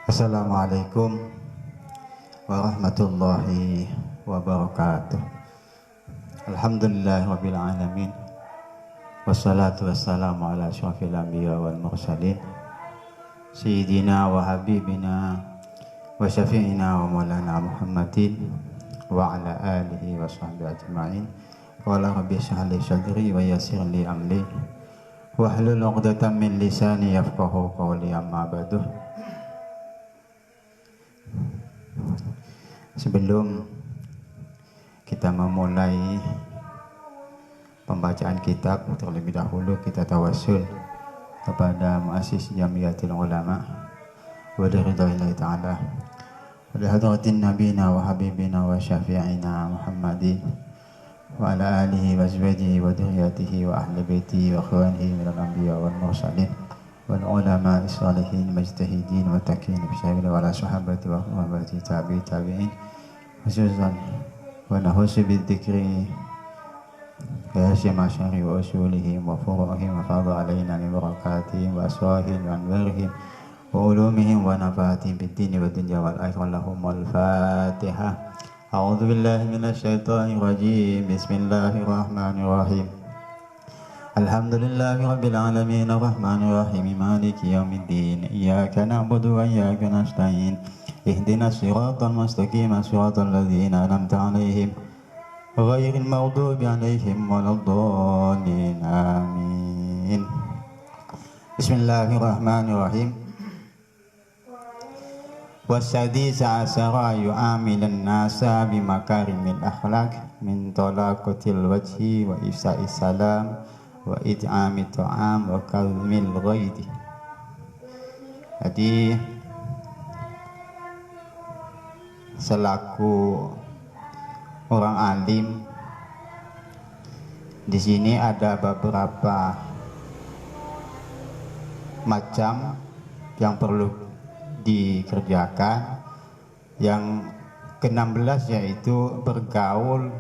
Assalamualaikum warahmatullahi wabarakatuh. Alhamdulillahirabbil alamin. Wassalatu wassalamu ala asyrafil anbiya wal mursalin. Sayyidina wa habibina wa syafi'ina wa maulana Muhammadin wa ala alihi wa sahbihi ajma'in. Qala rabbi shrah li sadri wa yassir li amri wahlul 'uqdatam min lisani yafqahu qawli, amma ba'du. Sebelum kita memulai pembacaan kitab, terlebih dahulu kita tawassul kepada muassis Jamiatul Ulama wa ridwa'illahi ta'ala wa hadratin nabiyina wa habibina wa syafi'ina Muhammadin wa ala alihi wa azwajihi wa dhurriyyatihi wa ahli baitihi wa ikhwanihi minal anbiya wal mursalin wal ulama as-salihin mujtahidin wa takin bisabili wa ala sahabati wa ahbati tabi'in khususan wa nahusu bidzikri kayasya masyari wa usulihim wa furu'ihim wa fadha alaina min barakatihim wa aswahihim wa anwarihim wa ulumihim wa nafahatihim bid dini wa dunya wal akhirah. Lahumul Fatihah. A'udzu billahi minasy syaithanir rajim. Bismillahirrahmanirrahim. Alhamdulillahi rabbil alamin arrahmanir rahim maliki yaumiddin. Iyyaka na'budu wa iyyaka nasta'in. Ihdinas siratal mustaqim siratal ladzina an'amta 'alaihim ghairil maghdubi 'alaihim waladdallin. Amin. Bismillahirrahmanirrahim. Wasadisa asara yu'amilan nasa bimakarimil akhlaq min talaqatil wajhi wa ifsa'is salam wa it'amit ta'am wa kalmil ghaidi. Jadi selaku orang alim di sini ada beberapa macam yang perlu dikerjakan. Yang ke-16 yaitu bergaul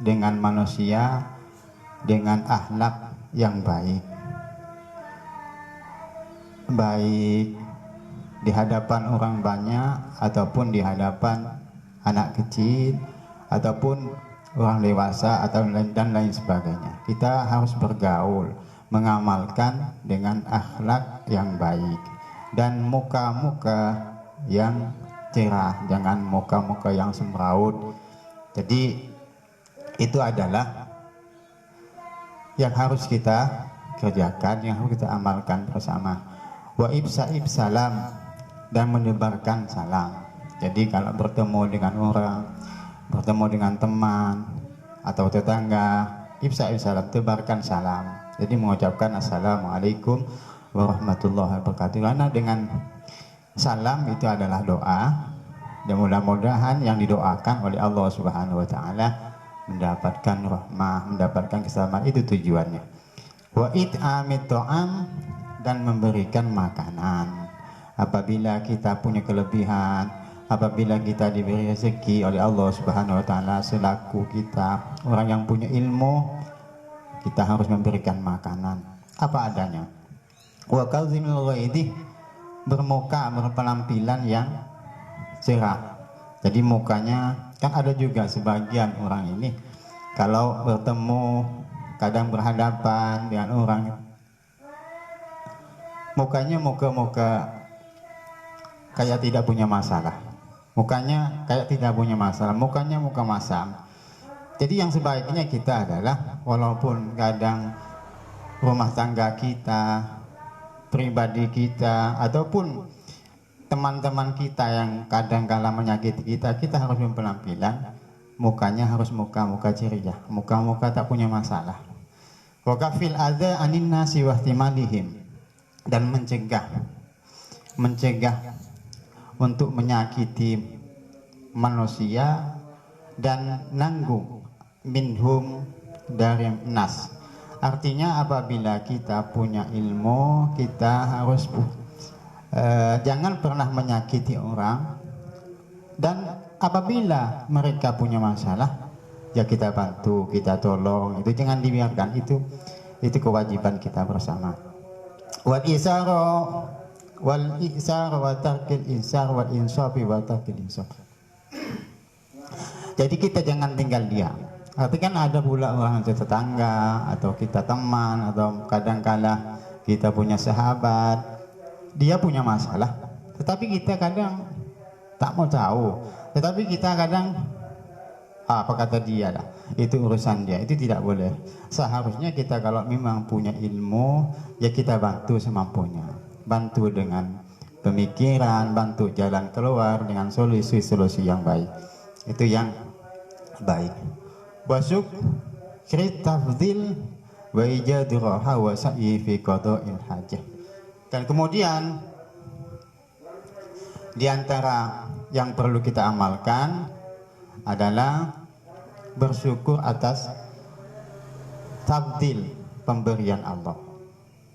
dengan manusia dengan akhlak yang baik di hadapan orang banyak ataupun di hadapan anak kecil ataupun orang dewasa atau dan lain sebagainya. Kita harus bergaul, mengamalkan dengan akhlak yang baik dan muka-muka yang cerah, jangan muka-muka yang semraut. Jadi itu adalah yang harus kita kerjakan, yang harus kita amalkan bersama. Wa ibsa'ib salam, dan menyebarkan salam. Jadi kalau bertemu dengan orang, bertemu dengan teman atau tetangga, ibsa'ib salam, tebarkan salam. Jadi mengucapkan assalamualaikum warahmatullahi wabarakatuh. Karena dengan salam itu adalah doa, dan mudah-mudahan yang didoakan oleh Allah Subhanahu wa taala mendapatkan rahmah, mendapatkan keselamatan. Itu tujuannya. Wa it'amit ta'am, dan memberikan makanan. Apabila kita punya kelebihan, apabila kita diberi rezeki oleh Allah Subhanahu wa taala, selaku kita orang yang punya ilmu, kita harus memberikan makanan apa adanya. Wa kazimil ghaidhi, bermuka, berpenampilan yang cerah. Jadi mukanya kan ada juga sebagian orang ini kalau bertemu kadang berhadapan dengan orang, mukanya muka-muka kayak tidak punya masalah, mukanya kayak tidak punya masalah, mukanya muka masam. Jadi yang sebaiknya kita adalah, walaupun kadang rumah tangga kita, pribadi kita, ataupun teman-teman kita yang kadang-kala menyakiti kita, kita harus berpenampilan mukanya harus muka-muka ceria, muka-muka tak punya masalah. Wa kafil adza anin nasi wa ihtimalihim, dan mencegah untuk menyakiti manusia dan nanggung minhum dari nas. Artinya apabila kita punya ilmu, kita harus jangan pernah menyakiti orang, dan apabila mereka punya masalah ya kita bantu, kita tolong. Itu jangan dibiarkan, itu kewajiban kita bersama. Wa isara wal ihsar wa tarkil insar wal insafi wa tarkil insaf. Jadi kita jangan tinggal diam. Artinya kan ada pula orang tetangga atau kita teman atau kadang-kala kita punya sahabat, dia punya masalah, tetapi kita kadang tak mau tahu, tetapi kita kadang apa kata dia lah, itu urusan dia, itu tidak boleh. Seharusnya kita kalau memang punya ilmu, ya kita bantu semampunya, bantu dengan pemikiran, bantu jalan keluar dengan solusi-solusi yang baik, itu yang baik. Wasuk kri tafdil wa ijadu raha wa sa'i fi qada'il hajah. Dan kemudian di antara yang perlu kita amalkan adalah bersyukur atas tafdil, pemberian Allah.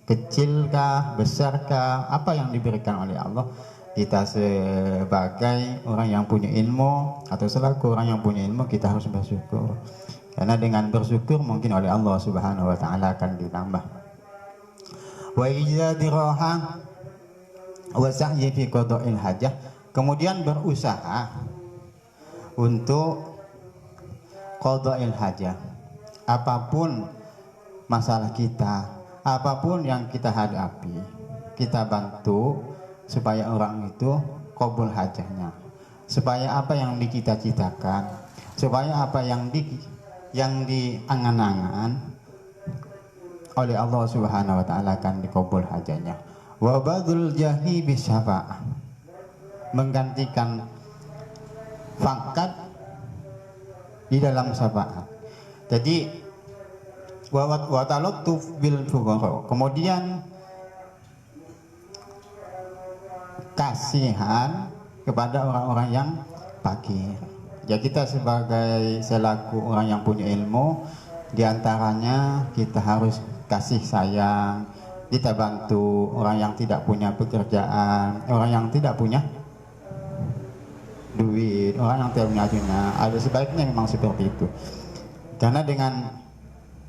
Kecilkah, besarkah, apa yang diberikan oleh Allah, kita sebagai orang yang punya ilmu atau selaku orang yang punya ilmu, kita harus bersyukur. Karena dengan bersyukur mungkin oleh Allah Subhanahu wa taala akan ditambah. Wa ijadi raha wa sa'yi fi qada'il hajah. Kemudian berusaha untuk qada'il hajah. Apapun masalah kita, apapun yang kita hadapi, kita bantu supaya orang itu qabul hajahnya, supaya apa yang dicita-citakan, supaya apa yang diangan-angan oleh Allah Subhanahu wa taala akan dikabul hajatnya. Wa badul jahi bisyafa'ah, menggantikan fakat di dalam syafaat. Jadi wa talattuf bil fuqara, kemudian kasihan kepada orang-orang yang fakir. Ya, kita sebagai selaku orang yang punya ilmu, diantaranya kita harus kasih sayang, kita bantu orang yang tidak punya pekerjaan, orang yang tidak punya duit, orang yang tidak punya dunia. Ada sebaiknya memang seperti itu, karena dengan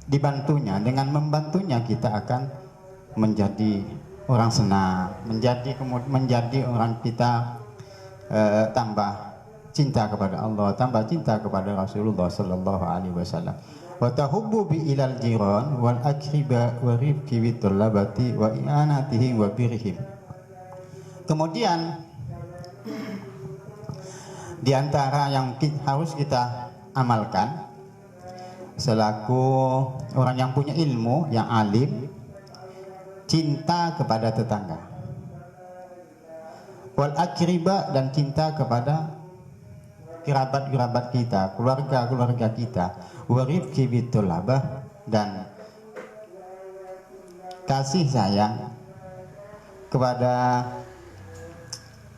dibantunya, dengan membantunya kita akan menjadi orang senang, menjadi orang kita tambah cinta kepada Allah, tambah cinta kepada Rasulullah sallallahu alaihi wasallam. Wa tahubbu bi ilal jiran wal akriba wa rifqi bit talabati wa i'anatihim wa birhim. Kemudian di antara yang harus kita amalkan selaku orang yang punya ilmu, yang alim, cinta kepada tetangga. Wal akriba, dan cinta kepada kerabat-kerabat kita, keluarga-keluarga kita. Warifqi bitulabah, dan kasih sayang kepada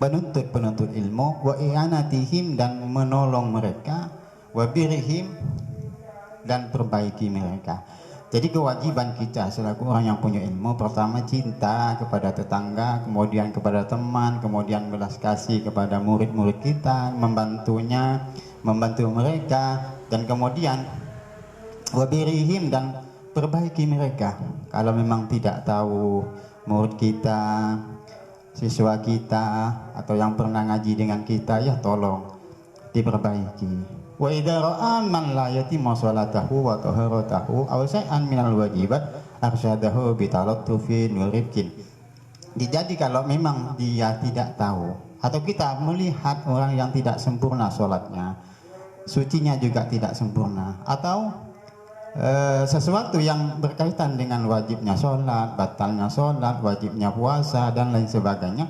penuntut-penuntut ilmu. Wa i'anatihim, dan menolong mereka. Wa birhim, dan perbaiki mereka. Jadi kewajiban kita selaku orang yang punya ilmu, pertama cinta kepada tetangga, kemudian kepada teman, kemudian belas kasih kepada murid-murid kita, membantunya, membantu mereka, dan kemudian wabirihim, dan perbaiki mereka. Kalau memang tidak tahu murid kita, siswa kita, atau yang pernah ngaji dengan kita, ya tolong diperbaiki. Wa idza ra'a man la yatimmu sholatahu wa taharatahu aw shay'an minal wajibat arsyadahu bi talattufin wa rifqin. Jadi kalau memang dia tidak tahu, atau kita melihat orang yang tidak sempurna sholatnya, sucinya juga tidak sempurna, atau sesuatu yang berkaitan dengan wajibnya sholat, batalnya sholat, wajibnya puasa, dan lain sebagainya,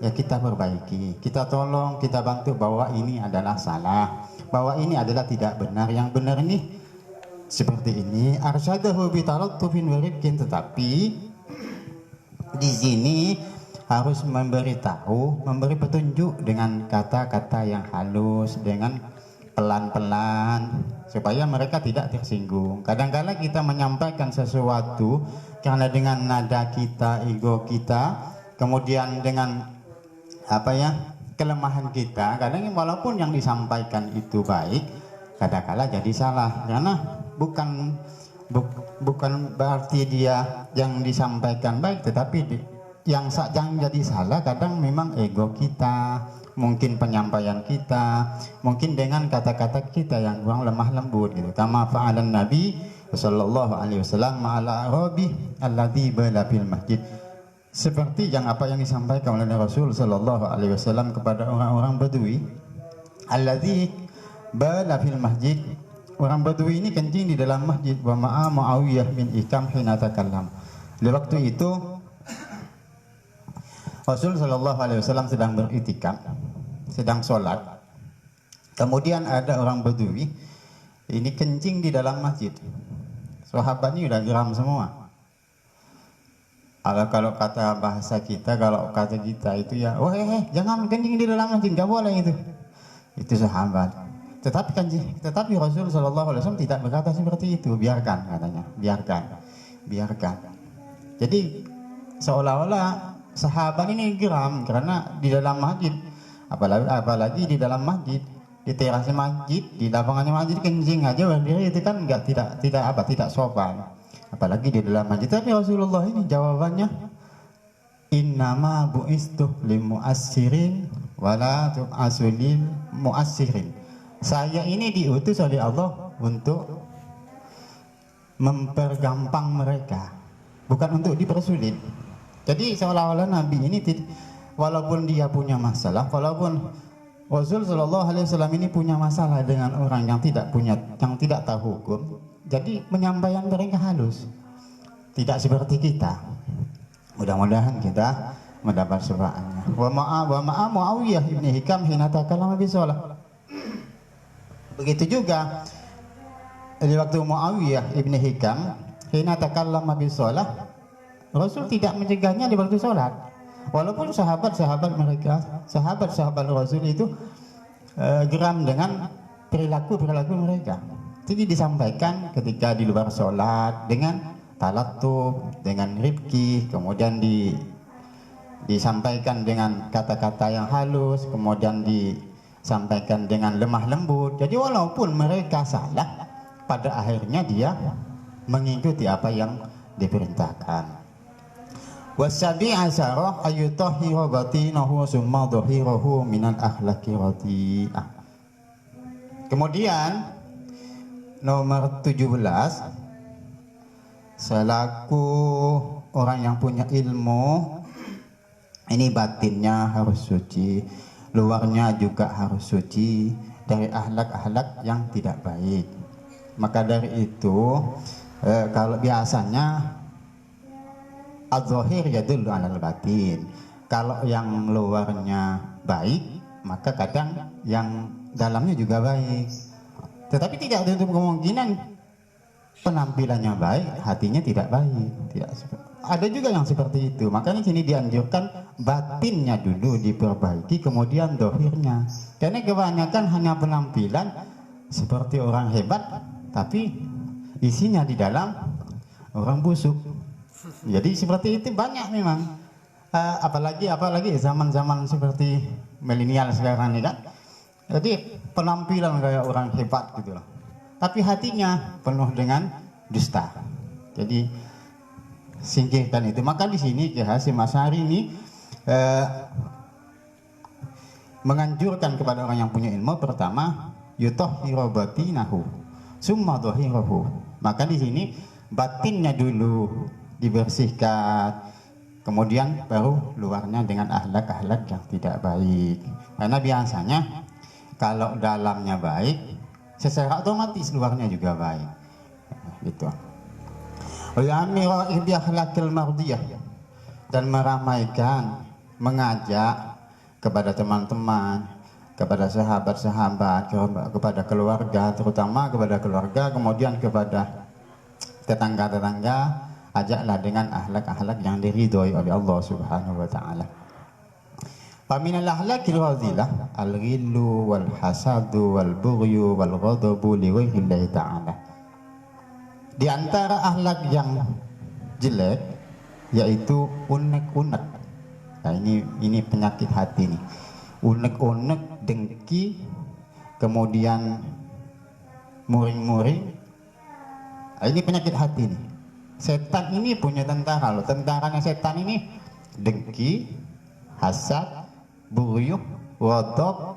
ya kita perbaiki, kita tolong, kita bantu bahwa ini adalah salah, bahwa ini adalah tidak benar, yang benar ini seperti ini. Arsyadahu bi talattufin wa rifqin, tetapi di sini harus memberitahu, memberi petunjuk dengan kata-kata yang halus, dengan pelan-pelan, supaya mereka tidak tersinggung. Kadang-kadang kita menyampaikan sesuatu karena dengan nada kita, ego kita, kemudian dengan kelemahan kita, kadang walaupun yang disampaikan itu baik, kadang-kala jadi salah, karena bukan berarti dia yang disampaikan baik, tetapi yang jadi salah kadang memang ego kita, mungkin penyampaian kita, mungkin dengan kata-kata kita yang kurang lemah lembut gitu. Kama fa'alan Nabi sallallahu alaihi wasallam ma'ala arabi alladzi bala fil masjid. Seperti yang apa yang disampaikan oleh Rasul sallallahu alaihi wasallam kepada orang-orang Badui, alladzi bala fil masjid. Orang Badui ini kencing di dalam masjid. Wa ma'a Muawiyah bin Ikam hina takallam. Di waktu itu Rasul sallallahu alaihi wasallam sedang beritikaf, sedang sholat. Kemudian ada orang Badui ini kencing di dalam masjid. Sahabatnya udah geram semua. Kalau kata bahasa kita, kalau kata kita itu ya, wah jangan kencing di dalam masjid, nggak boleh itu. Itu sahabat. Tetapi Rasul sallallahu alaihi wasallam tidak berkata seperti itu. Biarkan katanya, biarkan. Jadi seolah-olah sahabat ini geram karena di dalam masjid, apalagi di dalam masjid, di teras masjid, di lapangannya masjid kencing aja berdiri itu kan tidak sopan, apalagi di dalam masjid. Tapi Rasulullah ini jawabannya, innama bu'istu lil mu'assirin wala tub'asu lil mu'assirin. Saya ini diutus oleh Allah untuk mempergampang mereka, bukan untuk dipersulit. Jadi seolah-olah Nabi ini walaupun dia punya masalah, walaupun Rasul sallallahu alaihi wasallam ini punya masalah dengan orang yang tidak tahu hukum, jadi penyampaian mereka halus. Tidak seperti kita. Mudah-mudahan kita mendapat syafaatnya. Wa ma'a Muawiyah bin Hikam hina takallama bi shalah. Begitu juga di waktu Muawiyah ibn Hikam hina takallama bi shalah, Rasul tidak mencegahnya di waktu sholat. Walaupun sahabat-sahabat Rasul itu geram dengan perilaku mereka. Jadi disampaikan ketika di luar sholat dengan talatub, dengan rifqi, kemudian disampaikan dengan kata-kata yang halus, kemudian disampaikan dengan lemah lembut. Jadi walaupun mereka salah, pada akhirnya dia mengikuti apa yang diperintahkan. Wasabi asyara ayutahhiru batinahu summa dhahirahu minal akhlaqi radhi'ah. Kemudian nomor 17, selaku orang yang punya ilmu, ini batinnya harus suci, luarnya juga harus suci dari akhlak-akhlak yang tidak baik. Maka dari itu kalau biasanya az-zahir yadullu 'alal batin. Kalau yang luarnya baik, maka kadang yang dalamnya juga baik. Tetapi tidak tertutup kemungkinan penampilannya baik, hatinya tidak baik. Ada juga yang seperti itu. Makanya sini dianjurkan batinnya dulu diperbaiki, kemudian zahirnya. Karena kebanyakan hanya penampilan seperti orang hebat, tapi isinya di dalam orang busuk. Jadi seperti itu banyak memang, apalagi zaman-zaman seperti milenial sekarang ini kan. Jadi penampilan kayak orang hebat gitu loh, tapi hatinya penuh dengan dusta. Jadi singkirkan itu. Maka di sini Ki Hasyim Asy'ari ini menganjurkan kepada orang yang punya ilmu, pertama yutahhiru batinahu summa dhahirahu. Maka di sini batinnya dulu dibersihkan, kemudian baru luarnya dengan akhlak-akhlak yang tidak baik. Karena biasanya kalau dalamnya baik, secara otomatis luarnya juga baik. Gitu. Ya'miru bi akhlaqil mardiyah, dan meramaikan, mengajak kepada teman-teman, kepada sahabat-sahabat, kepada keluarga, terutama kepada keluarga, kemudian kepada tetangga-tetangga, ajaklah dengan akhlak-akhlak yang diridhoi oleh Allah Subhanahu wa taala. Fa minal akhlaqil radhilah al-ghillu wal hasadu wal bughyu wal ghadabu li wajhillahi ta'ala. Di antara akhlak yang jelek yaitu unek-unek. Nah, ini penyakit hati nih. Unek-unek, dengki, kemudian muring-muring. Nah, ini penyakit hati nih. Setan ini punya tentara loh. Tentaranya setan ini dengki, hasad, buyuk, ghadab,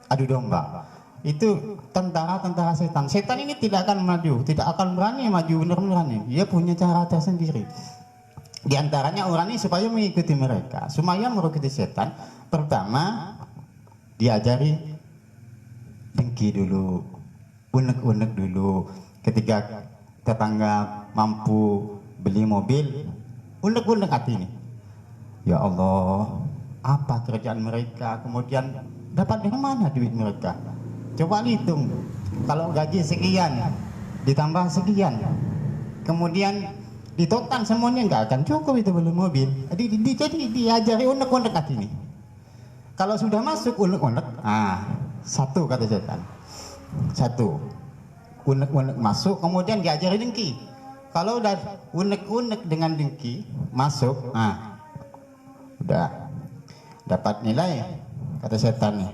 adu domba. Itu tentara-tentara setan. Setan ini tidak akan maju, tidak akan berani maju benar-benar nih. Dia punya cara tersendiri. Di antaranya orang ini supaya mengikuti mereka, supaya mengikuti setan. Pertama, diajari dengki dulu, unek-unek dulu. Ketika tetangga mampu beli mobil, unek-unek hati ini. Ya Allah, apa kerjaan mereka? Kemudian dapat dari mana duit mereka? Coba hitung. Kalau gaji sekian, ditambah sekian, kemudian ditotal semuanya nggak akan cukup itu beli mobil. Jadi diajari unek-unek hati ini. Kalau sudah masuk unek-unek, satu kata setan, satu unek-unek masuk, kemudian diajari dengki. Kalau udah unek-unek dengan dengki masuk, udah dapat nilai kata setan nih,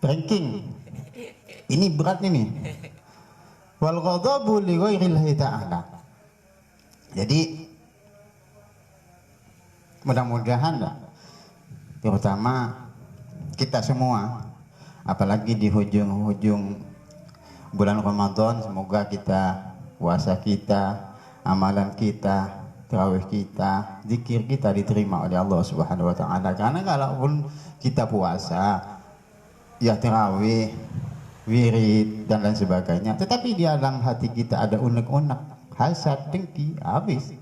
ranking ini berat ini. Wal ghadabu li ghairillahi ta'ala. Jadi mudah-mudahan terutama kita semua, apalagi di hujung-hujung bulan Ramadan, semoga kita, puasa kita, amalan kita, tarawih kita, zikir kita diterima oleh Allah Subhanahu wa taala. Karena kalaupun kita puasa, ya tarawih, wirid dan lain sebagainya, tetapi di dalam hati kita ada unek-unek, hasad, dengki, habis.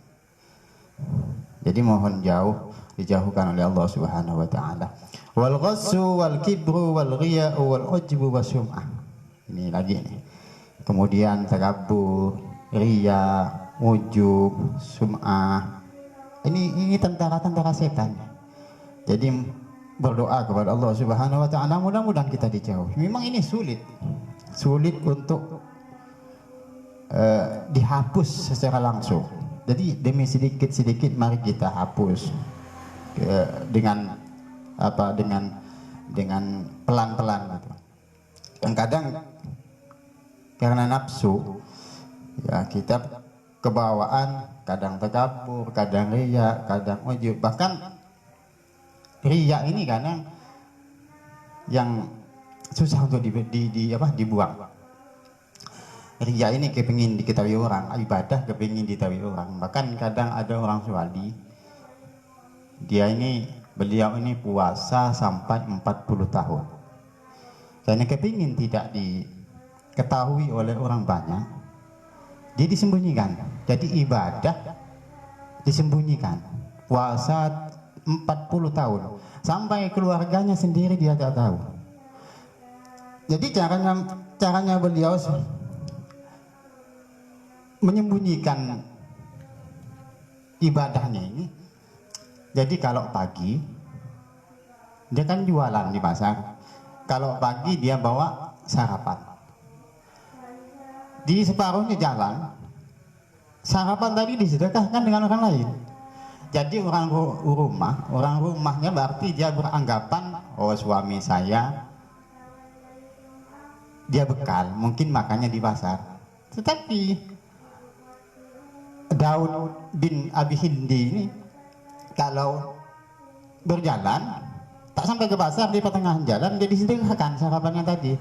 Jadi mohon dijauhkan oleh Allah Subhanahu wa taala. Wal ghassu wal kibru wal riya'u wal ujbu wasum'ah. Ini lagi nih. Kemudian takabur, riya, ujub, sum'ah. Ini tentara-tentara setan. Jadi berdoa kepada Allah Subhanahu wa taala, mudah-mudahan kita dijauhi. Memang ini sulit untuk dihapus secara langsung. Jadi demi sedikit-sedikit mari kita hapus dengan pelan-pelan gitu. Dan kadang karena nafsu ya kita kebawaan, kadang takabur, kadang riya, kadang ujub. Bahkan riya ini kadang yang susah untuk dibuang. Riya ini kepingin diketahui orang, ibadah kepingin diketahui orang. Bahkan kadang ada orang wali, beliau ini puasa sampai 40 tahun. Karena kepingin tidak diketahui oleh orang banyak, dia disembunyikan. Jadi ibadah disembunyikan. Puasa 40 tahun sampai keluarganya sendiri dia tak tahu. Jadi caranya beliau menyembunyikan ibadahnya ini. Jadi kalau pagi dia kan jualan di pasar, kalau pagi dia bawa sarapan, di separuhnya jalan sarapan tadi disedekahkan dengan orang lain. Jadi orang rumahnya berarti dia beranggapan, oh suami saya dia bekal, mungkin makannya di pasar. Tetapi Daud bin Abi Hindi ini kalau berjalan tak sampai ke pasar, di pertengahan jalan dia disedekahkan sarapannya tadi.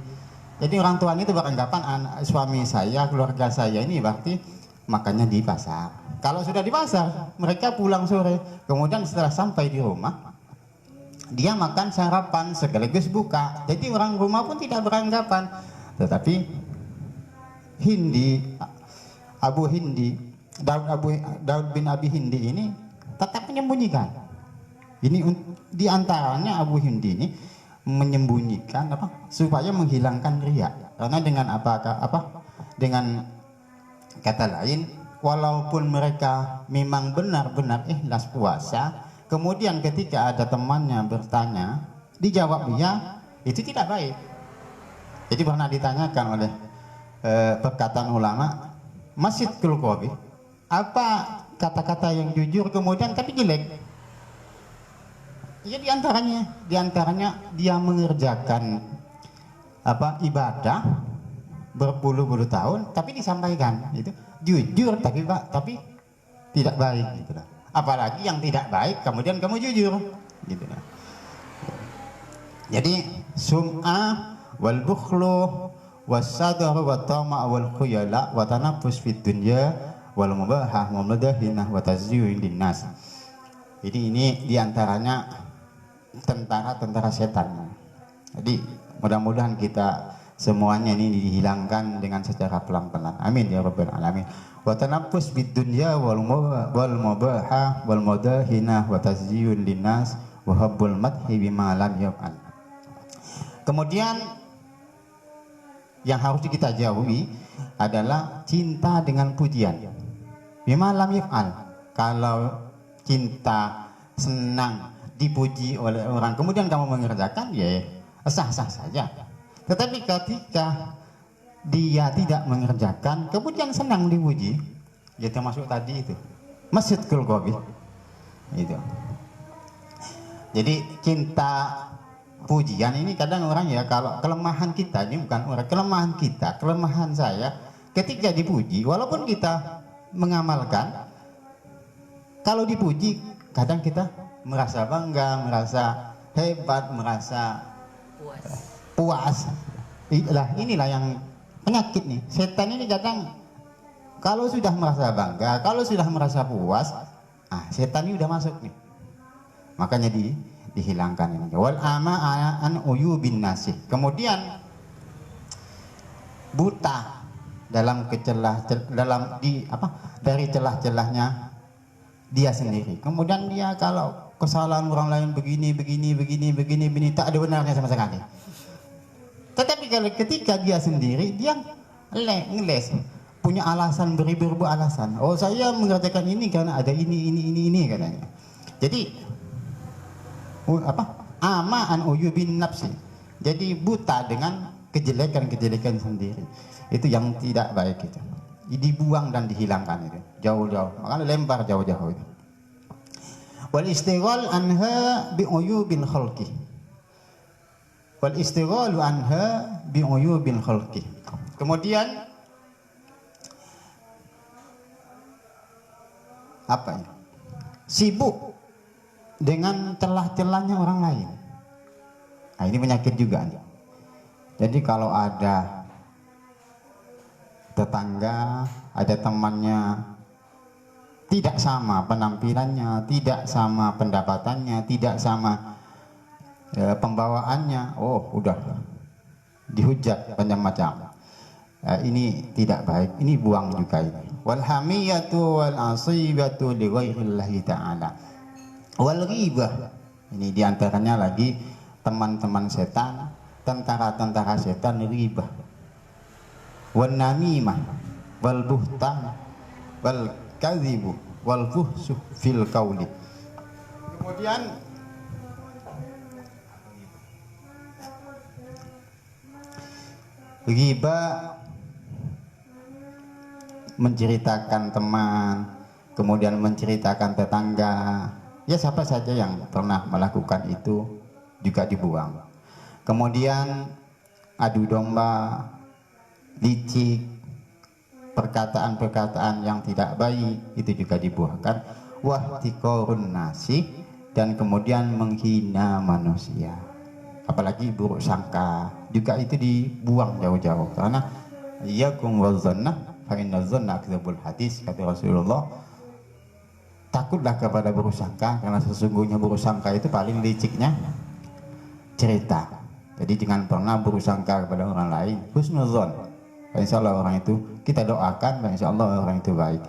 Jadi orang tuanya itu beranggapan suami saya, keluarga saya ini berarti makannya di pasar. Kalau sudah di pasar, mereka pulang sore, kemudian setelah sampai di rumah dia makan sarapan sekaligus buka. Jadi orang rumah pun tidak beranggapan. Tetapi Daud bin Abi Hindi ini tetap menyembunyikan. Ini di antaranya Abu Hindi ini menyembunyikan supaya menghilangkan riya. Karena dengan dengan kata lain, walaupun mereka memang benar-benar ikhlas puasa, kemudian ketika ada temannya bertanya, dijawab iya, itu tidak baik. Jadi pernah ditanyakan oleh perkataan ulama, Masjid Kulkobi, apa kata-kata yang jujur kemudian tapi jelek? Ya diantaranya dia mengerjakan ibadah berpuluh-puluh tahun tapi disampaikan itu jujur tapi tidak baik gitu lah. apalagi yang tidak baik kemudian kamu jujur gitu. Jadi sum'ah wal bukhlu was-sadar wa tama' wal khuyala wa tanaffus fid dunya wal mubahah wa madahinah wa tazyiyun linnas. Jadi ini diantaranya tentara-tentara setan. Jadi mudah-mudahan kita semuanya ini dihilangkan dengan secara pelan-pelan. Amin ya rabbal alamin. Wa tanaffus fid dunya wal mubahah wal madahinah wa tazyiyun linnas wa hubbul madhi bima lam yaf'al. Kemudian yang harus kita jauhi adalah cinta dengan pujian. Bima lam yaf'al. Kalau cinta senang dipuji oleh orang kemudian kamu mengerjakan, ya sah-sah saja. Tetapi ketika dia tidak mengerjakan kemudian senang dipuji, ya termasuk tadi itu masjidul qabi itu. Jadi cinta pujian ini kadang orang ya, kalau kelemahan kita ini bukan orang, kelemahan kita, kelemahan saya ketika dipuji, walaupun kita mengamalkan, kalau dipuji kadang kita merasa bangga, merasa hebat, merasa puas. Inilah yang penyakit nih. Setan ini kadang kalau sudah merasa bangga, kalau sudah merasa puas, setan ini udah masuk nih. Makanya dihilangkan ini. Wal ama an uyubin nasih. Kemudian buta dalam dari celah-celahnya dia sendiri. Kemudian dia kalau kesalahan orang lain begini, tak ada benarnya sama sekali. Tetapi kalau ketika dia sendiri, dia ngeles, punya alasan, beribu-ribu alasan. Oh, saya mengerjakan ini karena ada ini katanya. Jadi ama an uyubin nafsi. Jadi buta dengan kejelekan sendiri. Itu yang tidak baik itu. Dibuang dan dihilangkan itu. Jauh-jauh. Makanya lempar jauh-jauh itu. Wal istighal anha bi uyubil khalqi. Wal istighalu anha bi uyubil khalqi. Kemudian apa ya? Sibuk dengan celah-celahnya orang lain. Nah, ini penyakit juga nih. Jadi kalau ada tetangga, ada temannya tidak sama penampilannya, tidak sama pendapatannya, tidak sama pembawaannya, oh udah dihujat macam-macam. Ini tidak baik, ini buang juga ini. Wal hamiyatu wal asibatu li ghairillahi ta'ala. Wal ghibah, ini diantaranya lagi teman-teman setan, tentara-tentara setan, ghibah. Wan namimah wal buhtan wal kadzibu wal fuhshu fil qauli. Kemudian ghibah menceritakan teman, kemudian menceritakan tetangga. Ya siapa saja yang pernah melakukan itu juga dibuang. Kemudian adu domba, licik, perkataan-perkataan yang tidak baik itu juga dibuangkan. Wahtiqarun nasi, dan kemudian menghina manusia. Apalagi buruk sangka juga itu dibuang jauh-jauh, karena iyyakum wadzanna fa inna dzanna akdzabul hadis, kata Rasulullah. Takutlah kepada buruk sangka, karena sesungguhnya buruk sangka itu paling liciknya cerita. Jadi jangan pernah buruk sangka kepada orang lain. Husnuzon, insya Allah orang itu kita doakan, insya Allah orang itu baik.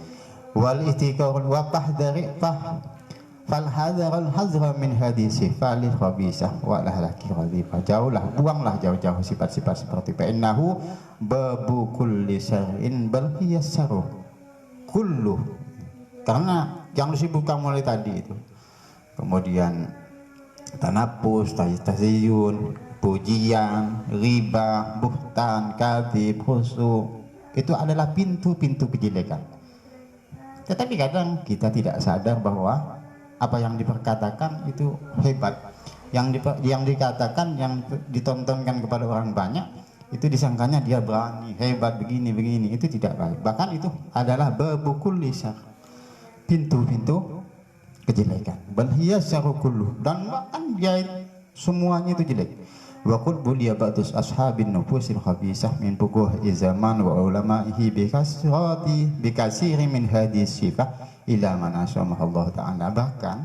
Wal istiqarul wapah dari fal hadarul hazra min hadisi falil khabisah wa lahlaki radifah. Jauhlah, buanglah jauh-jauh sifat-sifat seperti fa'innahu babu kulli syar'in bal hiya syarru kullu. Karena yang disebutkan mulai tadi itu, kemudian tanapus, tazyiyun, pujian, riba, buhtan, kadzib, khusu, itu adalah pintu-pintu kejelekan. Tetapi kadang kita tidak sadar bahwa apa yang diperkatakan itu hebat, yang dikatakan, yang ditontonkan kepada orang banyak, itu disangkanya dia berani, hebat, begini, itu tidak baik. Bahkan itu adalah babukul lisan, pintu-pintu kejelekan. Bal hiya syarru kullu, dan bahkan dia semuanya itu jelek. Wa qul buliya ba'dus ashabin nufusil khabisah min bukuh zaman wa ulama'ihi bikasiri min hadis sifah ila man Allah ta'ala. Bahkan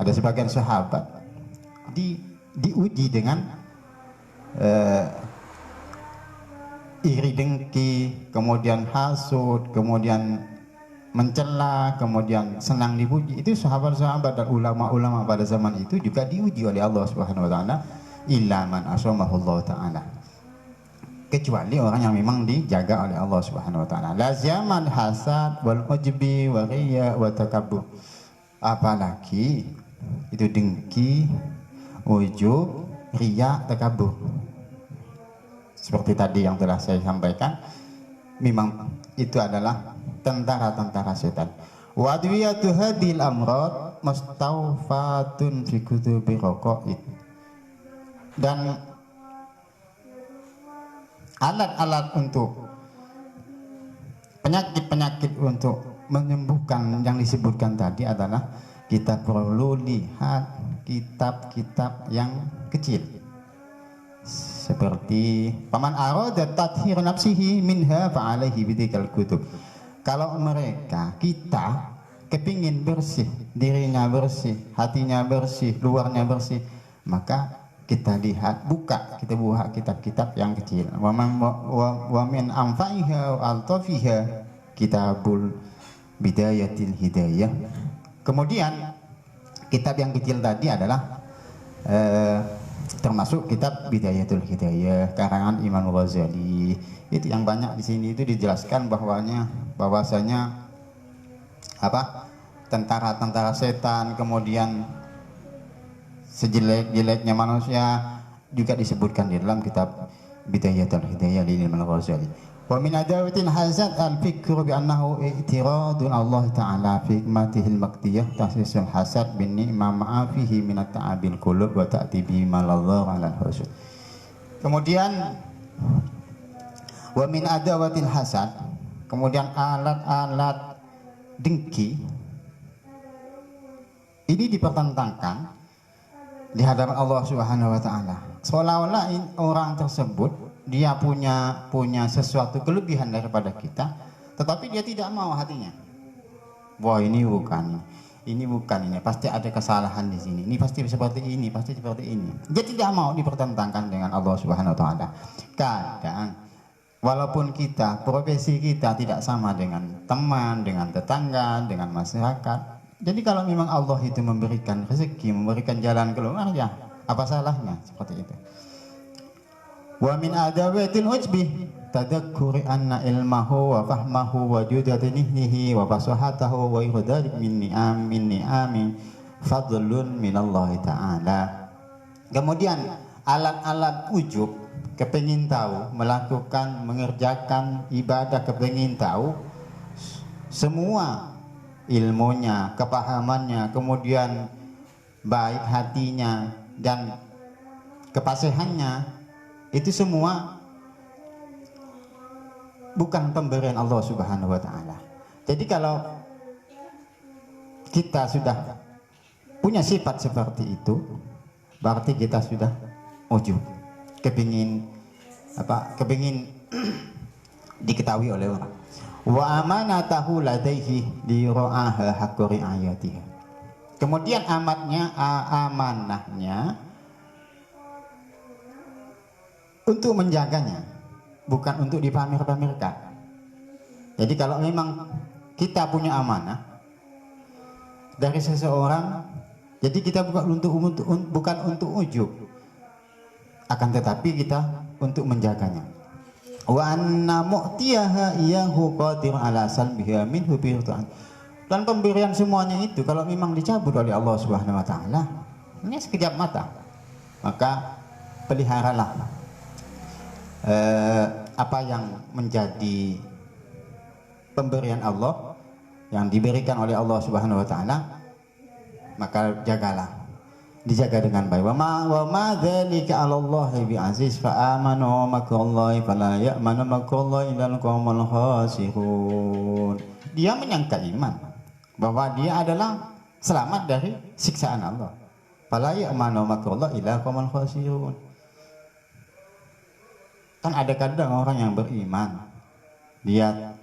ada sebagian sahabat diuji dengan iri dengki, kemudian hasud, kemudian mencela, kemudian senang dipuji. Itu sahabat-sahabat dan ulama-ulama pada zaman itu juga diuji oleh Allah Subhanahu wa taala, illa man Allah taala. Kecuali orang yang memang dijaga oleh Allah Subhanahu wa taala. La zaman hasad wal ujbi wa riya wa takabbur. Apalagi itu dengki, ujub, riya, takabur. Seperti tadi yang telah saya sampaikan, memang itu adalah tentara-tentara setan. Wa adwiyatu hadhil amrad mustawfatun fi kutubi raqaid. Dan alat-alat untuk penyakit-penyakit untuk menyembuhkan yang disebutkan tadi adalah kita perlu lihat kitab-kitab yang kecil, seperti paman arada tathhir nafsihi minha fa'alaihi bidzikal kutub. Kalau mereka, kita kepingin bersih, dirinya bersih, hatinya bersih, luarnya bersih, maka kita lihat, kita buka kitab-kitab yang kecil. Wa min anfa'iha wa altafiha kitabul bidayatil hidayah. Kemudian kitab yang kecil tadi adalah termasuk kitab Bidayatul Hidayah karangan Imam Ghazali. Itu yang banyak di sini itu dijelaskan bahwasanya tentara-tentara setan, kemudian sejelek-jeleknya manusia juga disebutkan di dalam kitab Bidayatul Hidayah di Imam Ghazali. Wa min adawatil hasad al-fikru bi annahu i'tiradun Allah ta'ala fi hikmatihil maqdiyah tahsisul hasad bin ni'ma ma'afihi min at-ta'abil qulub wa ta'ti bi maladhar 'ala al-husud. Kemudian wa min adawatil hasad, kemudian alat-alat dengki ini dipertentangkan di hadapan Allah Subhanahu wa taala. Seolah-olah orang tersebut dia punya sesuatu kelebihan daripada kita, tetapi dia tidak mau hatinya. Wah, ini bukan, pasti ada kesalahan di sini. Ini pasti seperti ini, pasti seperti ini. Dia tidak mau dipertentangkan dengan Allah Subhanahu wa taala. Kadang walaupun profesi kita tidak sama dengan teman, dengan tetangga, dengan masyarakat. Jadi kalau memang Allah itu memberikan rezeki, memberikan jalan keluar, ya apa salahnya seperti itu. Wa min adawatil ujbi tadakkuri anna ilmahu wa fahmahu wa judatinihi wa fasahatahu wa ihdalik min ni'ami fadlun minallahi ta'ala. Kemudian alat-alat ujub, kepengin tahu, melakukan, mengerjakan ibadah, kepengin tahu semua ilmunya, kepahamannya, kemudian baik hatinya dan kepasihannya, itu semua bukan pemberian Allah Subhanahu wa taala. Jadi kalau kita sudah punya sifat seperti itu, berarti kita sudah ujub, kepingin diketahui oleh orang. Wa amanatahu ladaihi li ra'aha haqqi ri'ayatiha. Kemudian amanahnya untuk menjaganya, bukan untuk dipamer-pamerkan. Jadi kalau memang kita punya amanah dari seseorang, jadi kita bukan untuk ujub, akan tetapi kita untuk menjaganya. Wa anna mu'tiyaha iyahu qadir ala salbiha minhu bi'tan. Dan pemberian semuanya itu kalau memang dicabut oleh Allah Subhanahu wa taala, ini sekejap mata, maka peliharalah apa yang menjadi pemberian Allah yang diberikan oleh Allah Subhanahu wa taala, maka dijaga dengan baik. Wa ma dzalika 'ala Allah bi aziz fa amanu makrallahi fala ya'manu makrallahi illa al-qaumul khasirun. Dia menyangka iman bahwa dia adalah selamat dari siksaan Allah. Fala ya'manu makrallah illa qaumul khasirun. Kan ada kadang orang yang beriman, dia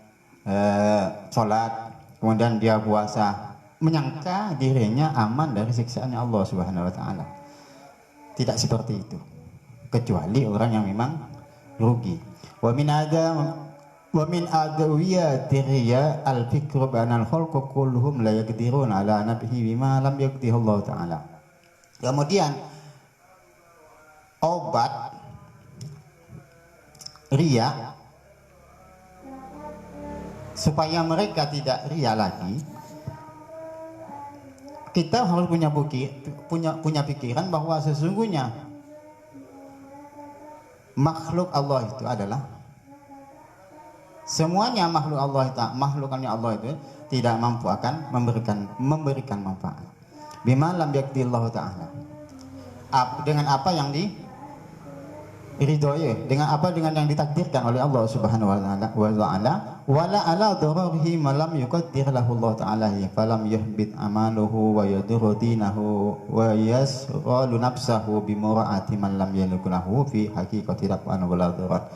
sholat, kemudian dia puasa, menyangka dirinya aman dari siksaannya Allah Subhanahu wa taala. Tidak seperti itu. Kecuali orang yang memang rugi. Wa min adawiyatir riya al-fikru ba'anal khalqu kulluhum la yaqdirun ala nabhi bima lam yaqdih Allah taala. Kemudian obat riya supaya mereka tidak riya lagi, kita harus punya pikiran bahwa sesungguhnya makhluk Allah itu adalah semuanya makhlukannya Allah itu tidak mampu akan memberikan manfaat. Bima lam yaqdillahu ta'ala. Dengan apa yang diridhoi, dengan yang ditakdirkan oleh Allah Subhanahu wa taala, wala ala dararihi ma lam yuqaddir lahu Allah taala, falam yuhbit amaluhu wa yadurru dinahu wa yasghalu nafsahu bi mura'ati man lam yalqahu fi haqiqati taqwa wal darar.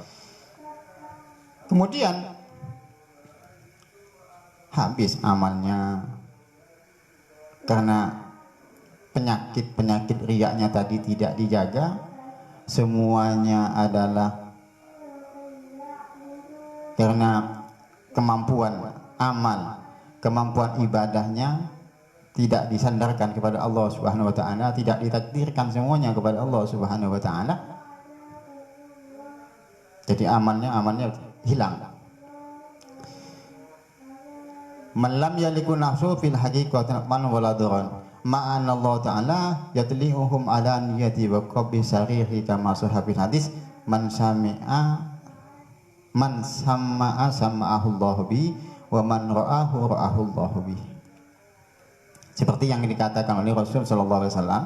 Kemudian habis amalnya karena penyakit riyanya tadi tidak dijaga, semuanya adalah karena kemampuan amal, kemampuan ibadahnya tidak disandarkan kepada Allah Subhanahu wa taala, tidak ditakdirkan semuanya kepada Allah Subhanahu wa taala. Jadi amalnya hilang. Man lam yaliku nafsu fil haqiqati man waladun ma'an Allah ta'ala yatli'uhum ala niyati wa qabbi sarihi kama sahabil hadis man sama'a sama'ahullahu bi wa man ra'ahu ra'ahullahu bi. Seperti yang dikatakan oleh Rasul sallallahu alaihi wasallam,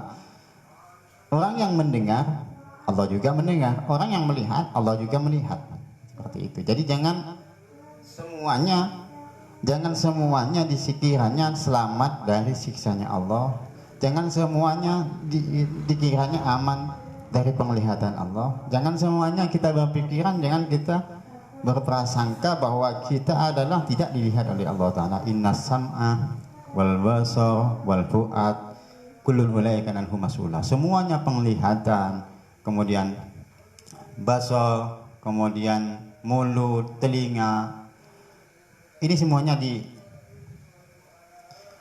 orang yang mendengar Allah juga mendengar, orang yang melihat Allah juga melihat. Seperti itu. Jadi jangan semuanya disikirannya selamat dari siksanya Allah. Jangan semuanya dikiranya aman dari penglihatan Allah. Jangan semuanya kita berpikiran, jangan kita berprasangka bahwa kita adalah tidak dilihat oleh Allah Ta'ala. Innas sam'a wal basar wal fu'ad kullun ulaika anhu mas'ula. Semuanya penglihatan, kemudian basar, kemudian mulut, telinga, ini semuanya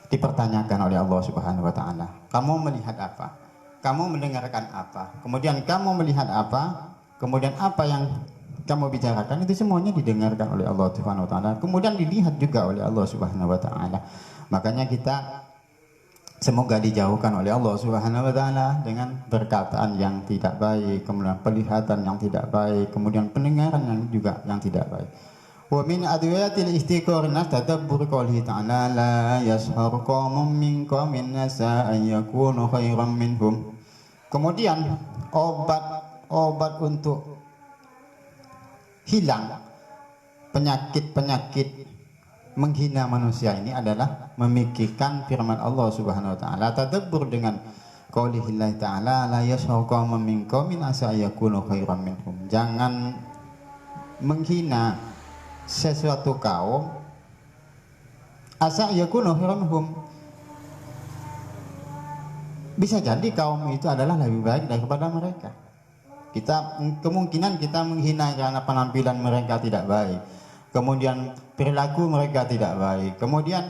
dipertanyakan oleh Allah Subhanahu wa taala. Kamu melihat apa? Kamu mendengarkan apa? Kemudian kamu melihat apa? Kemudian apa yang kamu bicarakan itu semuanya didengarkan oleh Allah Subhanahu wa taala. Kemudian dilihat juga oleh Allah Subhanahu wa taala. Makanya kita semoga dijauhkan oleh Allah Subhanahu wa taala dengan perkataan yang tidak baik, kemudian penglihatan yang tidak baik, kemudian pendengaran yang tidak baik. Wa min adwiyatil istiqrar tadabbur qoulihi ta'ala la yashhar qaumun min qaumin asa an yakunu khairan minhum. Kemudian obat untuk hilang penyakit menghina manusia ini adalah memikirkan firman Allah Subhanahu wa taala, tadabbur dengan qoulihi ta'ala la yashhar qaumun min qaumin asa an yakunu khairan minhum. Jangan menghina sesuatu kaum asa yakunu khairanhum, bisa jadi kaum itu adalah lebih baik daripada mereka. Kemungkinan kita menghina karena penampilan mereka tidak baik, kemudian perilaku mereka tidak baik, kemudian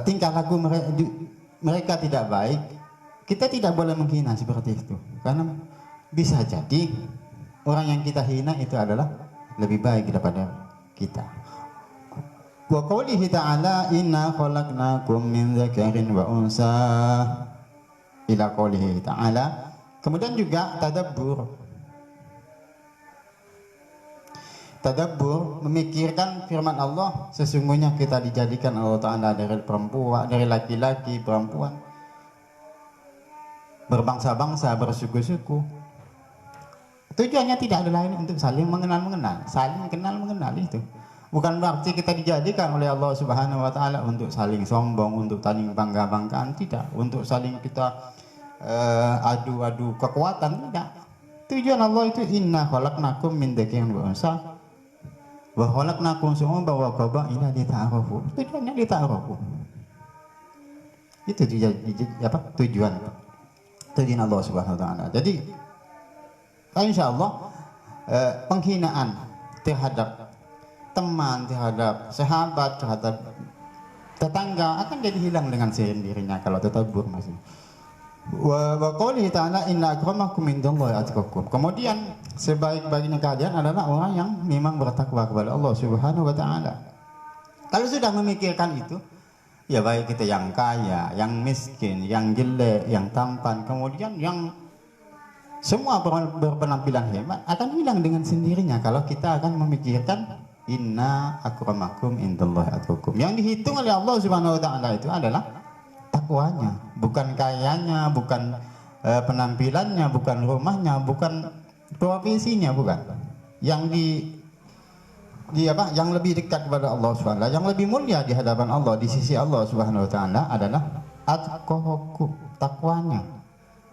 tingkah laku mereka tidak baik. Kita tidak boleh menghina seperti itu, karena bisa jadi orang yang kita hina itu adalah lebih baik daripada kita. Wa qoulihi ta'ala inna khalaqnakum min dzakarin wa unsa ila qoulihi ta'ala. Kemudian juga tadabbur memikirkan firman Allah, sesungguhnya kita dijadikan Allah Ta'ala dari perempuan, dari laki-laki, perempuan, berbangsa-bangsa, bersuku-suku. Tujuannya tidak ada lain untuk saling mengenal, saling kenal mengenal itu. Bukan berarti kita dijadikan oleh Allah Subhanahu wa taala untuk saling sombong, untuk saling bangga-banggaan, tidak. Untuk saling kita adu-adu kekuatan, tidak. Tujuan Allah itu inna khalaqnakum min dzakarin wa unsa wa khalaqnakum shu'uban wa qabaila lita'arafu. Tujuannya lita'arafu. Itu tujuan Allah Subhanahu wa taala. Jadi insyaallah penghinaan terhadap teman, terhadap sahabat, terhadap tetangga akan jadi hilang dengan sendirinya kalau tadabbur masih. Wa qoulihi ta'ala inna akramakum indallahi atqakum. Kemudian sebaik-baiknya kalian adalah orang yang memang bertakwa kepada Allah Subhanahu wa taala. Kalau sudah memikirkan itu, ya baik kita yang kaya, yang miskin, yang jelek, yang tampan, kemudian yang semua berpenampilan hebat akan hilang dengan sendirinya kalau kita akan memikirkan inna akramakum indallahi atqakum. Yang dihitung oleh Allah Subhanahu wa taala itu adalah takwanya, bukan kayanya, bukan penampilannya, bukan rumahnya, bukan profesinya, bukan. Yang yang lebih dekat kepada Allah Subhanahu wa taala, yang lebih mulia di hadapan Allah, di sisi Allah Subhanahu wa taala adalah atqakum, takwanya,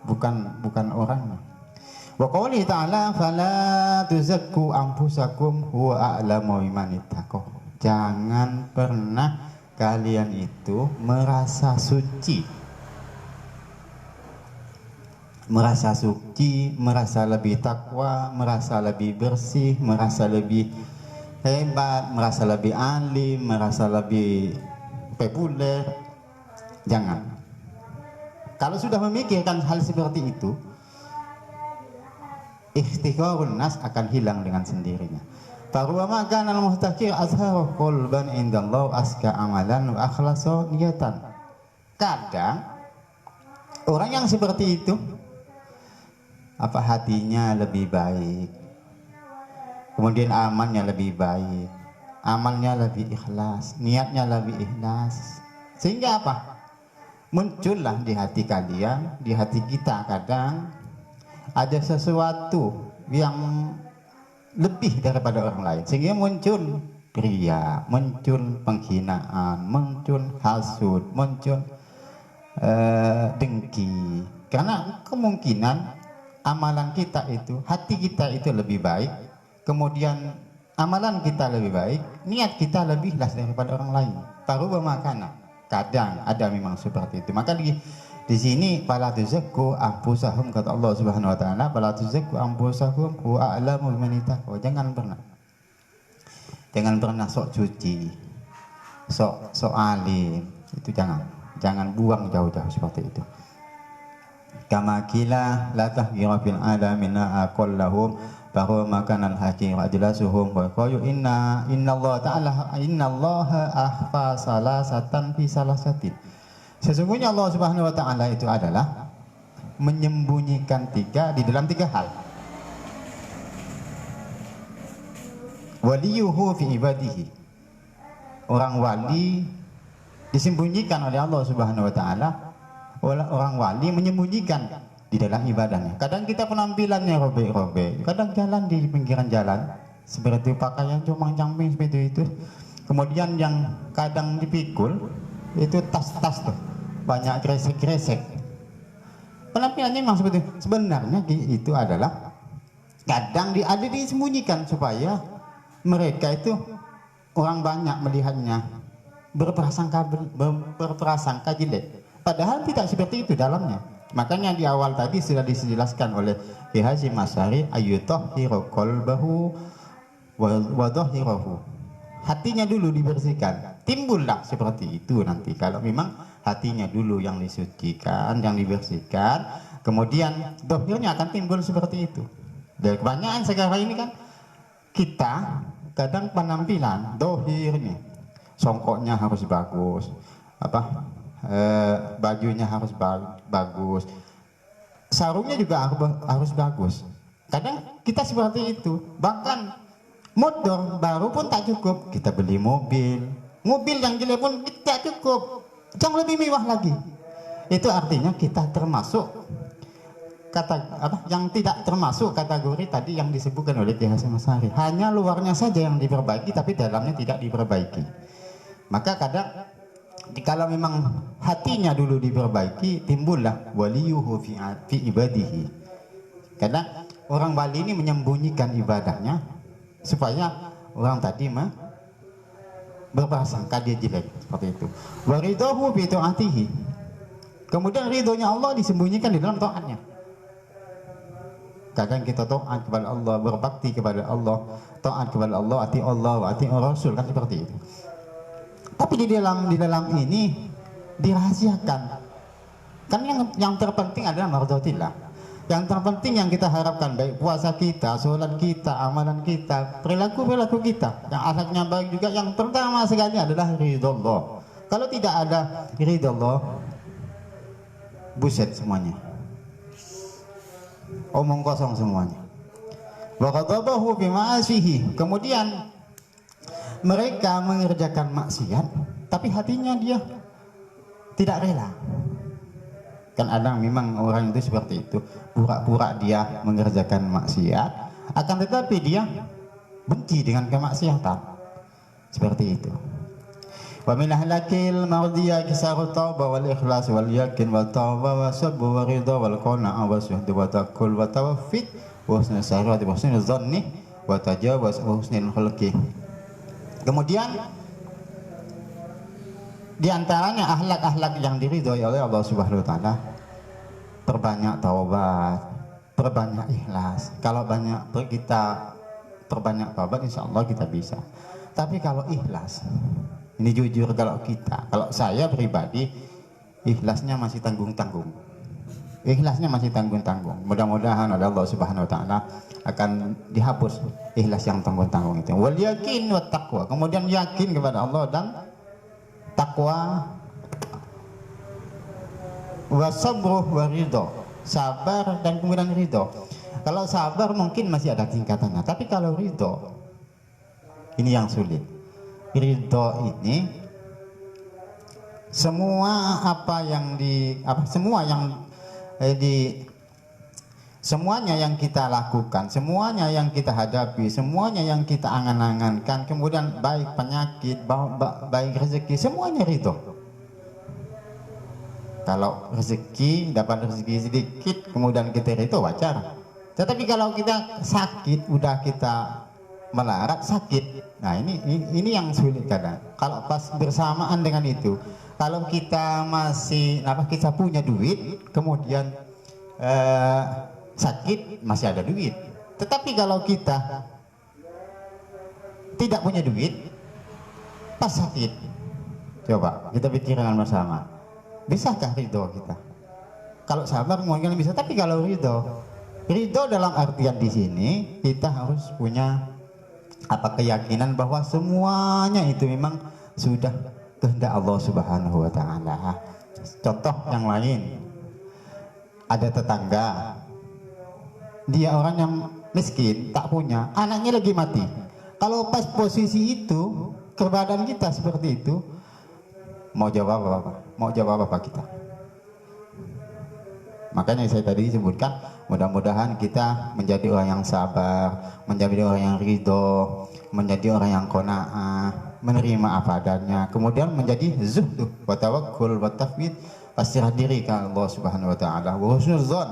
bukan orangnya. Wa qoulihi ta'ala fala tuzakku anfusakum huwa a'lamu biman ittaqah. Jangan pernah kalian itu merasa suci, merasa lebih takwa, merasa lebih bersih, merasa lebih hebat, merasa lebih alim, merasa lebih populer. Jangan. Kalau sudah memikirkan hal seperti itu, ikhtiqarun nas akan hilang dengan sendirinya. Faruwama kana al-muhtakir azharu qulban indallah aska amalan wa akhlasa niyatan. Kadang orang yang seperti itu hatinya lebih baik, kemudian amalnya lebih baik, amalnya lebih ikhlas, niatnya lebih ikhlas, sehingga muncullah di hati kalian, di hati kita kadang ada sesuatu yang lebih daripada orang lain, sehingga muncul riya, muncul penghinaan, muncul hasud, muncul dengki. Karena kemungkinan amalan kita itu, hati kita itu lebih baik, kemudian amalan kita lebih baik, niat kita lebih ikhlas daripada orang lain. Taruh bermakna. Kadang ada memang seperti itu. Maka di sini fala tuzakku anfusahum, kata Allah Subhanahu wa taala, fala tuzakku anfusahum huwa a'lamu biman ittaqah. Jangan pernah sok suci, sok alim. Itu jangan buang jauh-jauh seperti itu. Kama qila la tahgira fil alamina aqallahum bahwa makanan hakim ajlasuhum wa qalu innallaha akhfa salasatan fi salasatin. Sesungguhnya Allah Subhanahu wa taala itu adalah menyembunyikan di dalam tiga hal. Waliyuhu fi ibadihi. Orang wali disembunyikan oleh Allah Subhanahu wa taala. Orang wali menyembunyikan di dalam ibadahnya. Kadang kita penampilannya robek-robek, kadang jalan di pinggiran jalan seperti pakaian comang-camping seperti itu. Kemudian yang kadang dipikul itu tas-tas tuh, banyak kresek-kresek. Penampilannya memang seperti itu. Sebenarnya itu adalah kadang ada disembunyikan supaya mereka itu orang banyak melihatnya berprasangka jelek. Padahal tidak seperti itu dalamnya. Makanya di awal tadi sudah dijelaskan oleh Ki Hasyim Asy'ari ayyutahhiru qalbahu wa dhahirahu. Hatinya dulu dibersihkan, timbullah seperti itu nanti. Kalau memang hatinya dulu yang disucikan, yang dibersihkan, kemudian dohirnya akan timbul seperti itu. Dan kebanyakan sekarang ini kan kita kadang penampilan dohirnya, songkoknya harus bagus, bajunya harus bagus, sarungnya juga harus bagus. Kadang kita seperti itu. Bahkan motor baru pun tak cukup, kita beli mobil yang jelek pun tidak cukup, yang lebih mewah lagi. Itu artinya kita termasuk yang tidak termasuk kategori tadi yang disebutkan oleh Ki Hasyim Asy'ari. Hanya luarnya saja yang diperbaiki tapi dalamnya tidak diperbaiki. Maka kadang kalau memang hatinya dulu diperbaiki, timbullah waliyuhu fi ibadihi. Karena orang wali ini menyembunyikan ibadahnya supaya orang tadi berprasangka dia jelek, seperti itu. Wa ridahu bi taatihi. Kemudian ridhonya Allah disembunyikan di dalam taatnya. Kadang kita taat kepada Allah, berbakti kepada Allah, taat kepada Allah, ati Allah wa ati Rasul, kan seperti itu. Tapi di dalam ini dirahasiakan. Kan yang terpenting adalah mardhatillah. Yang terpenting yang kita harapkan, baik puasa kita, sholat kita, amalan kita, perilaku kita, yang akhlaknya baik juga, yang pertama sekali adalah ridho Allah. Kalau tidak ada ridho Allah, buset semuanya, omong kosong semuanya. Wa ghadabahu bi ma'asihi. Kemudian mereka mengerjakan maksiat tapi hatinya dia tidak rela. Kan ada memang orang itu seperti itu, pura-pura dia mengerjakan maksiat akan tetapi dia benci dengan kemaksiatan, seperti itu. Wa min ahlakil mardiya kisarut tauba wal ikhlas wal yakin wa tauba wa sabr wa ridha wal qana'a wa suhd wa tawakkul wa tawaffit wa husnul sarati wa husnul dhanni wa tajawuz wa husnul khulqi. Kemudian di antaranya akhlak-akhlak yang diridhoi oleh Allah Subhanahu wa taala, perbanyak taubat, perbanyak ikhlas. Kalau kita perbanyak taubat, insyaallah kita bisa. Tapi kalau ikhlas, ini jujur, kalau saya pribadi, ikhlasnya masih tanggung-tanggung. Ikhlasnya masih tanggung-tanggung. Mudah-mudahan oleh Allah Subhanahu wa taala akan dihapus ikhlas yang tanggung-tanggung itu. Wal yakin wat taqwa. Kemudian yakin kepada Allah dan takwa. Wa sabruh wa ridha. Sabar dan kemudian ridho. Kalau sabar mungkin masih ada tingkatannya, tapi kalau ridho ini yang sulit. Ridho ini semuanya yang kita lakukan, semuanya yang kita hadapi, semuanya yang kita angan-angankan, kemudian baik penyakit, baik rezeki, semuanya ridho. Kalau dapat rezeki sedikit kemudian kita ridho, wajar. Tetapi kalau kita sakit, udah kita melarat sakit, nah ini yang sulit kadang. Kalau pas bersamaan dengan itu, kalau kita masih kita punya duit, kemudian sakit, masih ada duit. Tetapi kalau kita tidak punya duit pas sakit, coba kita pikirkan bersama, bisakah ridho kita? Kalau sabar mungkin bisa, tapi kalau ridho dalam artian di sini kita harus punya keyakinan bahwa semuanya itu memang sudah kehendak Allah Subhanahu wa taala. Contoh yang lain, ada tetangga, dia orang yang miskin, tak punya, anaknya lagi mati. Kalau pas posisi itu, keadaan kita seperti itu, mau jawab apa? Mau jawab apa kita? Makanya saya tadi sebutkan, mudah-mudahan kita menjadi orang yang sabar, menjadi orang yang ridho, menjadi orang yang qanaah, menerima apa adanya, kemudian menjadi zuhdu wa tawakkul wa tafwid, pasrah diri ke Allah Subhanahu wa taala, wa husnul dzan,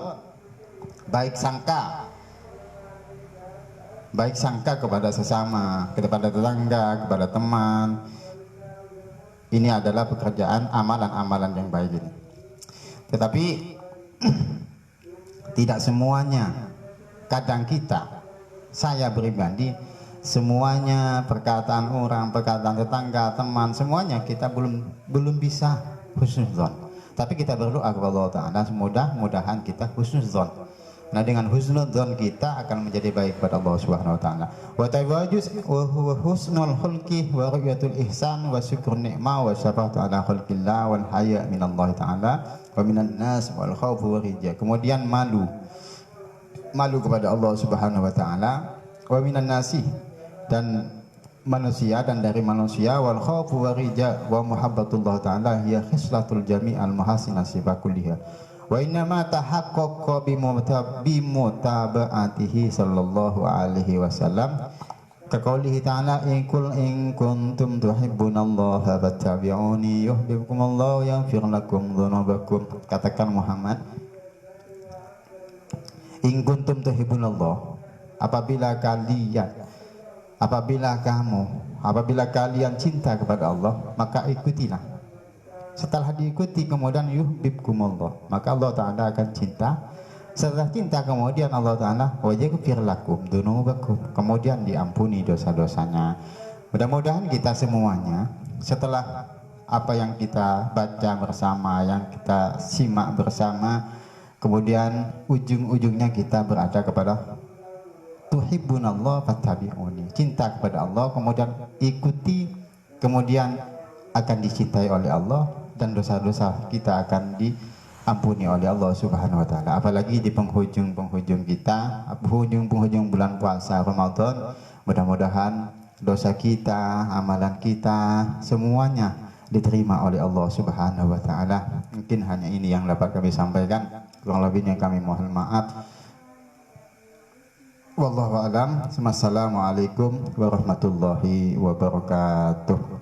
baik sangka kepada sesama, kepada tetangga, kepada teman. Ini adalah pekerjaan amalan-amalan yang baik ini. Tetapi tidak semuanya. Kadang saya pribadi, semuanya, perkataan orang, perkataan tetangga, teman, semuanya kita belum bisa husnudzon. Tapi kita berdoa kepada Allah Ta'ala, mudah-mudahan kita husnudzon. Nah, dengan husnudzon kita akan menjadi baik kepada Allah Subhanahu wa taala. Wa tawajjuz wa huwa husnul khulqi wa ru'yatul ihsan wa syukrun ni'mah wa syafaqatu ala khalqillah wal haya' min Allah taala wa minan nas wal khauf wa rija. Kemudian malu kepada Allah Subhanahu wa taala, wa minan nasi, dan manusia, dan dari manusia, wal khaufu wa rija wa muhabbatullah taala hiya khislatul jami'al mahasin sifakulliha Wa innama tahaqqaqa bimutaba'atihi sallallahu alaihi wasallam kaqaulihi ta'ala in kuntum tuhibbunallaha fattabi'uni yuhibbukumullahu yaghfir lakum dzunubakum. Katakan Muhammad, in kuntum tuhibbunallah, apabila kalian cinta kepada Allah, maka ikutilah. Setelah diikuti kemudian yuhibbukumullah, maka Allah Ta'ala akan cinta. Setelah cinta kemudian Allah Ta'ala wa yaghfir lakum dzunubakum, kemudian diampuni dosa-dosanya. Mudah-mudahan kita semuanya setelah apa yang kita baca bersama, yang kita simak bersama, kemudian ujung-ujungnya kita berada kepada tuhibbunallah fattabi'uni, cinta kepada Allah, kemudian ikuti, kemudian akan dicintai oleh Allah dan dosa-dosa kita akan diampuni oleh Allah Subhanahu wa taala. Apalagi di penghujung kita, penghujung bulan puasa Ramadan, mudah-mudahan dosa kita, amalan kita semuanya diterima oleh Allah Subhanahu wa taala. Mungkin hanya ini yang dapat kami sampaikan, kurang lebihnya kami mohon maaf. Wallahu a'lam. Wassalamualaikum warahmatullahi wabarakatuh.